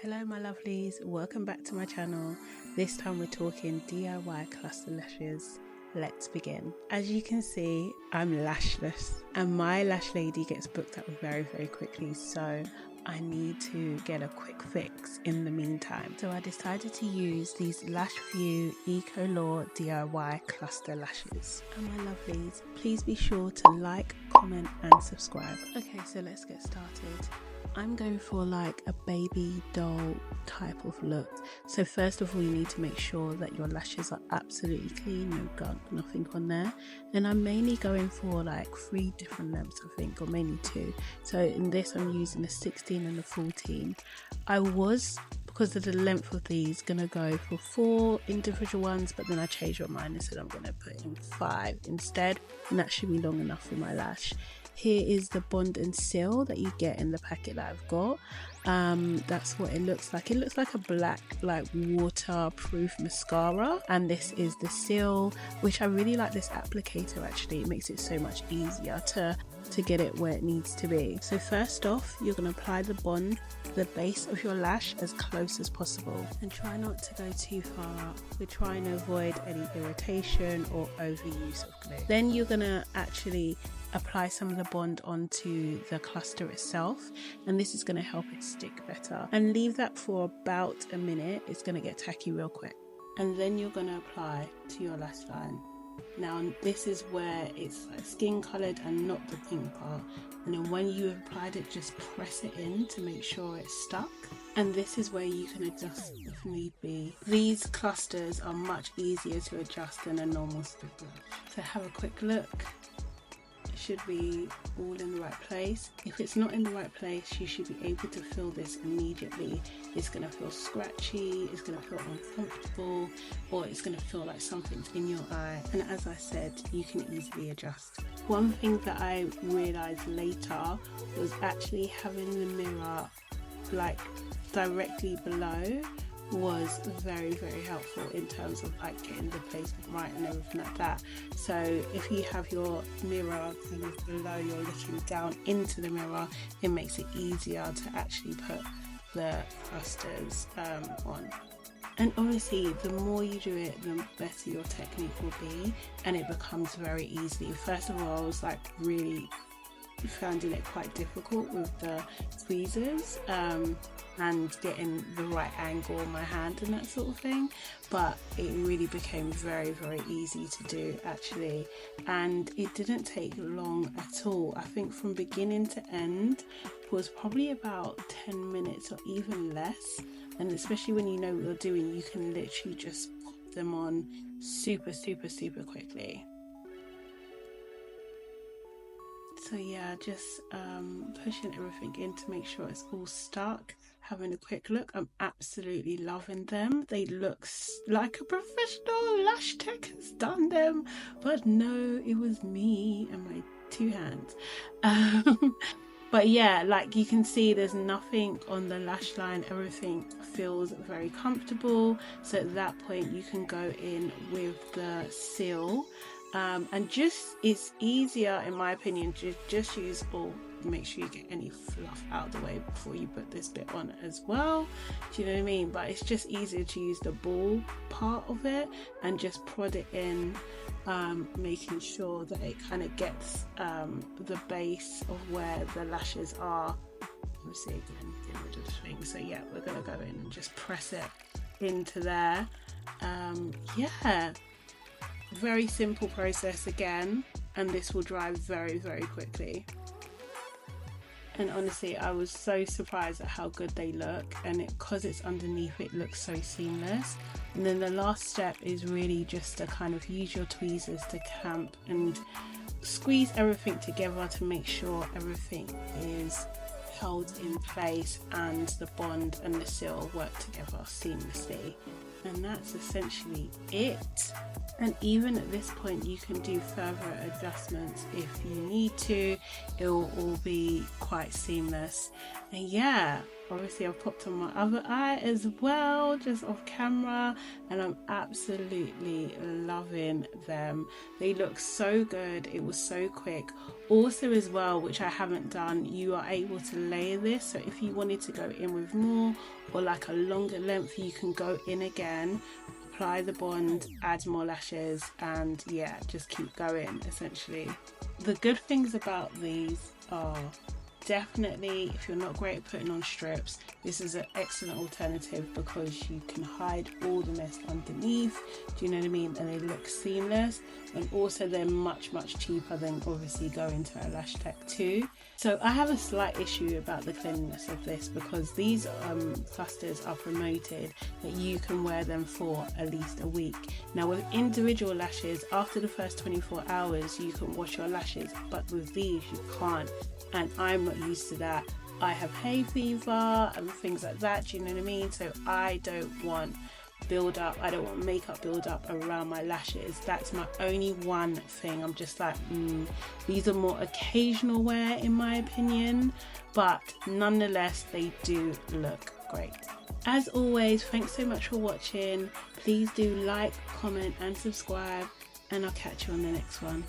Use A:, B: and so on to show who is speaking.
A: Hello my lovelies, welcome back to my channel. This time we're talking DIY cluster lashes. Let's begin. As you can see, I'm lashless and my lash lady gets booked up very quickly, so I need to get a quick fix in the meantime. So I decided to use these Lash View Eco Law DIY cluster lashes. And my lovelies, please be sure to like, comment and subscribe. Okay, so let's get started. I'm going for like a baby doll type of look. So first of all, you need to make sure that your lashes are absolutely clean, no gunk, nothing on there. Then I'm mainly going for like 3 different lengths, I think, or mainly 2. So in this I'm using a 16 and a 14. I was, because of the length of these, gonna go for 4 individual ones, but then I changed my mind and said I'm gonna put in 5 instead, and that should be long enough for my lash. Here is the bond and seal that you get in the packet that I've got. That's what it looks like. It looks like a black, like waterproof mascara, and this is the seal, which I really like this applicator. Actually, it makes it so much easier to get it where it needs to be. So first off, you're going to apply the bond to the base of your lash as close as possible, and try not to go too far up. We're trying to avoid any irritation or overuse of glue. Then you're going to actually apply some of the bond onto the cluster itself, and this is going to help it stick better, and leave that for about a minute. It's going to get tacky real quick, and then you're going to apply to your lash line. Now this is where it's like skin coloured and not the pink part, and then when you've applied it, just press it in to make sure it's stuck, and this is where you can adjust if need be. These clusters are much easier to adjust than a normal stick brush. So have a quick look. Should be all in the right place. If it's not in the right place, you should be able to feel this immediately. It's going to feel scratchy, it's going to feel uncomfortable, or it's going to feel like something's in your eye, and as I said, you can easily adjust. One thing that I realized later was actually having the mirror like directly below was very helpful in terms of like getting the placement right and everything like that. So if you have your mirror kind of below, you're looking down into the mirror, it makes it easier to actually put the clusters on. And obviously the more you do it, the better your technique will be, and it becomes very easy. First of all, I was like really finding it quite difficult with the tweezers and getting the right angle on my hand and that sort of thing, but it really became very easy to do actually, and it didn't take long at all. I think from beginning to end was probably about 10 minutes or even less, and especially when you know what you're doing, you can literally just pop them on super quickly. So yeah, just pushing everything in to make sure it's all stuck. Having a quick look, I'm absolutely loving them. They look like a professional lash tech has done them, but no, it was me and my 2 hands. But yeah, like you can see, there's nothing on the lash line. Everything feels very comfortable. So at that point, you can go in with the seal. And just, it's easier in my opinion to just use, or make sure you get any fluff out of the way before you put this bit on as well. Do you know what I mean? But it's just easier to use the ball part of it and just prod it in, making sure that it kind of gets the base of where the lashes are. Obviously again, get rid of the thing. So yeah, we're gonna go in and just press it into there. Yeah, very simple process again, and this will dry very quickly. And honestly, I was so surprised at how good they look, and because it's underneath, it looks so seamless. And then the last step is really just to kind of use your tweezers to clamp and squeeze everything together to make sure everything is held in place and the bond and the seal work together seamlessly. And that's essentially it. And even at this point, you can do further adjustments if you need to. It will all be quite seamless. And yeah, Obviously I've popped on my other eye as well, just off camera, and I'm absolutely loving them. They look so good. It was so quick. Also as well, which I haven't done, you are able to layer this, so if you wanted to go in with more or like a longer length, you can go in again, apply the bond, add more lashes, and yeah, just keep going essentially. The good things about these are definitely, if you're not great at putting on strips, this is an excellent alternative because you can hide all the mess underneath, do you know what I mean, and they look seamless, and also they're much cheaper than obviously going to a Lash Tech 2. So I have a slight issue about the cleanliness of this because these clusters are promoted that you can wear them for at least a week. Now with individual lashes, after the first 24 hours you can wash your lashes, but with these you can't, and I'm not used to that. I have hay fever and things like that, do you know what I mean? So I don't want build up, I don't want makeup build up around my lashes. That's my only one thing. I'm just like, these are more occasional wear in my opinion, but nonetheless they do look great. As always, thanks so much for watching. Please do like, comment and subscribe, and I'll catch you on the next one.